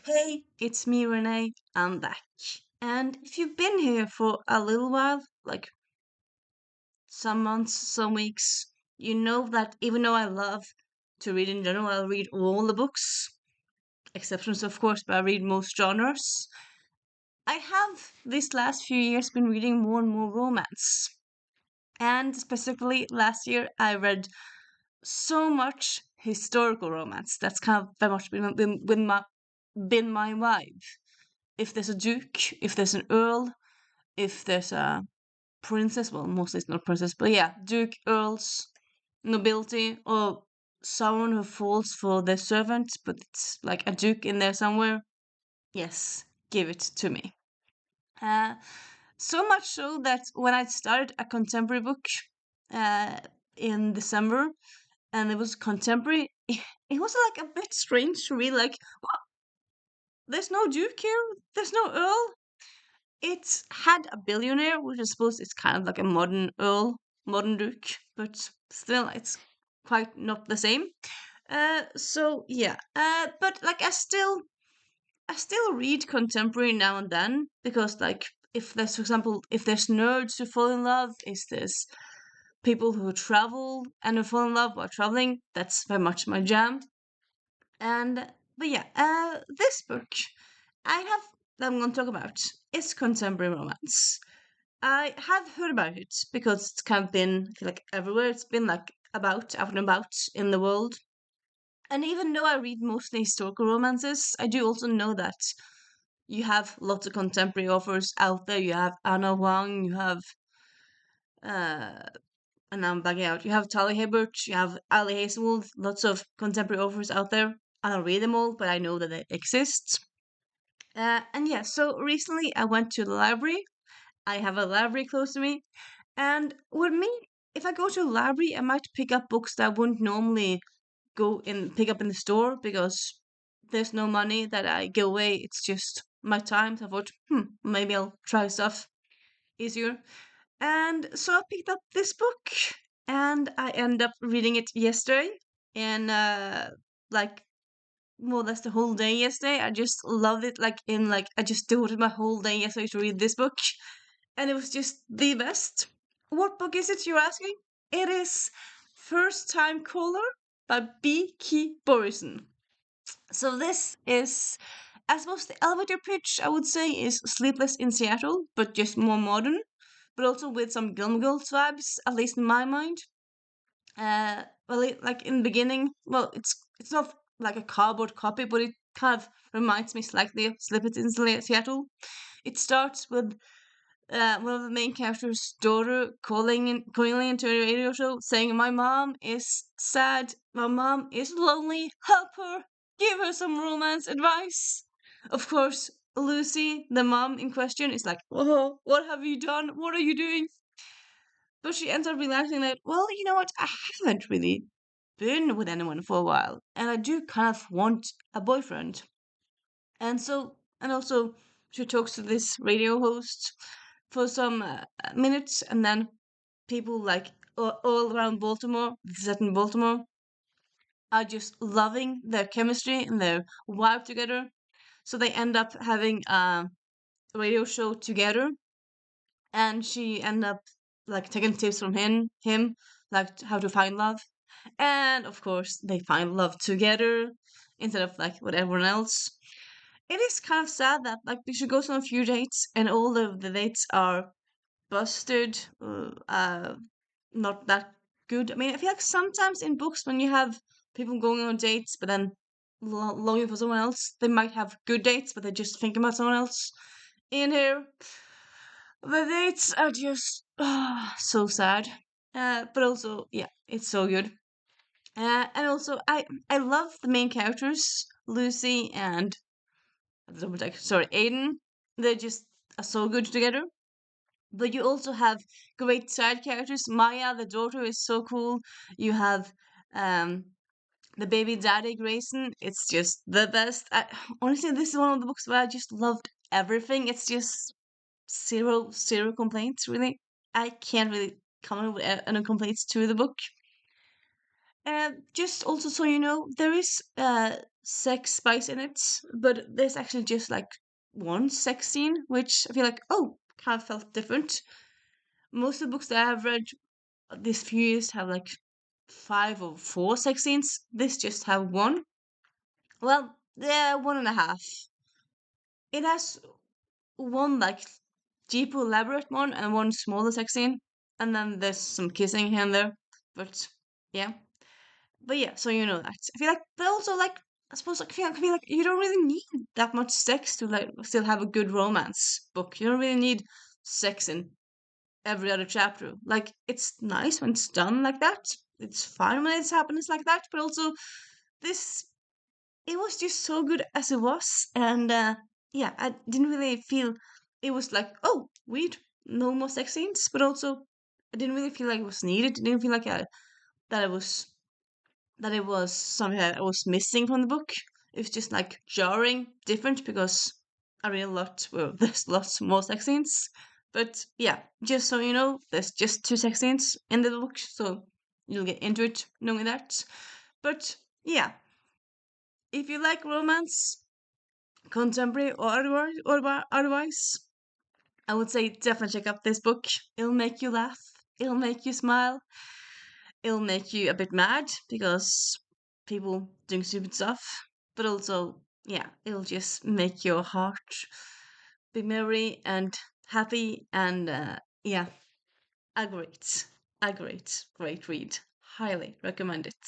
Hey, it's me, Renee. I'm back. And if you've been here for a little while, like some months, some weeks, you know that even though I love to read in general, I'll read all the books, exceptions of course, but I read most genres. I have these last few years been reading more and more romance. And specifically last year, I read so much historical romance. That's kind of very much been my vibe. If there's a duke, if there's an earl, if there's a princess, well, mostly it's not princess, but yeah, duke, earls, nobility, or someone who falls for their servant, but it's like a duke in there somewhere. Yes, give it to me. Uh, so much so that when I started a contemporary book uh, in December, and it was contemporary, it was like a bit strange to read. Like, what? There's no duke here. There's no earl. It's had a billionaire, which I suppose is kind of like a modern earl, modern duke, but still, it's quite not the same. So yeah. But like I still read contemporary now and then because like if there's, for example, if there's nerds who fall in love, is there's people who travel and who fall in love while traveling. That's very much my jam. And but yeah, this book I have that I'm going to talk about is contemporary romance. I have heard about it because it's kind of been, I feel like, everywhere. It's been like about out and about in the world. And even though I read mostly historical romances, I do also know that you have lots of contemporary authors out there. You have Anna Wang, you have uh and I'm backing out. You have Talia Hibbert, you have Ali Hazelwood, lots of contemporary authors out there. I don't read them all, but I know that they exist. And yeah, so recently I went to the library. I have a library close to me. And with me, if I go to a library, I might pick up books that I wouldn't normally go and pick up in the store because there's no money that I give away. It's just my time. So I thought, maybe I'll try stuff easier. And so I picked up this book and I ended up reading it yesterday. And like more or less the whole day yesterday. I just loved it. I just devoted my whole day yesterday to read this book, and it was just the best. What book is it, you're asking? It is First Time Caller by B. Key Borison. So this is, I suppose the elevator pitch I would say is Sleepless in Seattle, but just more modern, but also with some Gilmore Girls vibes, at least in my mind. Like in the beginning, well, it's not like a cardboard copy, but it kind of reminds me slightly of Sleepless in Seattle. It starts with one of the main characters' daughter calling into a radio show saying, "My mom is sad. My mom is lonely. Help her. Give her some romance advice." Of course, Lucy, the mom in question, is like, "Oh, what have you done? What are you doing?" But she ends up realizing that, well, you know what? I haven't really been with anyone for a while, and I do kind of want a boyfriend. And also, she talks to this radio host for some minutes, and then people like all around Baltimore, set in Baltimore, are just loving their chemistry and their vibe together. So they end up having a radio show together, and she end up like taking tips from him, like how to find love, and of course they find love together instead of like with everyone else. It is kind of sad that like she goes on a few dates and all of the dates are busted, not that good. I mean, I feel like sometimes in books when you have people going on dates but then longing for someone else, they might have good dates but they just think about someone else. In here, the dates are just so sad. But also, yeah, it's so good. And also, I love the main characters, Lucy and sorry, Aiden. They're just are so good together. But you also have great side characters. Maya, the daughter, is so cool. You have um the baby daddy Grayson. It's just the best. Honestly, this is one of the books where I just loved everything. It's just zero complaints really. I can't really come up with any complaints to the book. Just also so you know, there is sex spice in it, but there's actually just like one sex scene, which I feel like, oh, kind of felt different. Most of the books that I've read this few years have like five or four sex scenes. This just have one. Well, yeah, one and a half. It has one like deeper elaborate one and one smaller sex scene, and then there's some kissing here and there. But yeah, but yeah, so you know that. I feel like, but also like I suppose like I feel like you don't really need that much sex to like still have a good romance book. You don't really need sex in every other chapter. Like it's nice when it's done like that. It's fine when it's happens like that, but also this it was just so good as it was, and yeah, I didn't really feel it was like, oh, weird, no more sex scenes, but also I didn't really feel like it was needed. I didn't feel like that it was that it was something that I was missing from the book. It was just like jarring, different because I read a lot. Well, there's lots more sex scenes, but yeah, just so you know, there's just two sex scenes in the book, so you'll get into it knowing that. But yeah, if you like romance, contemporary or otherwise, I would say definitely check out this book. It'll make you laugh. It'll make you smile. It'll make you a bit mad because people doing stupid stuff. But also, yeah, it'll just make your heart be merry and happy. And yeah, a great, great read. Highly recommend it.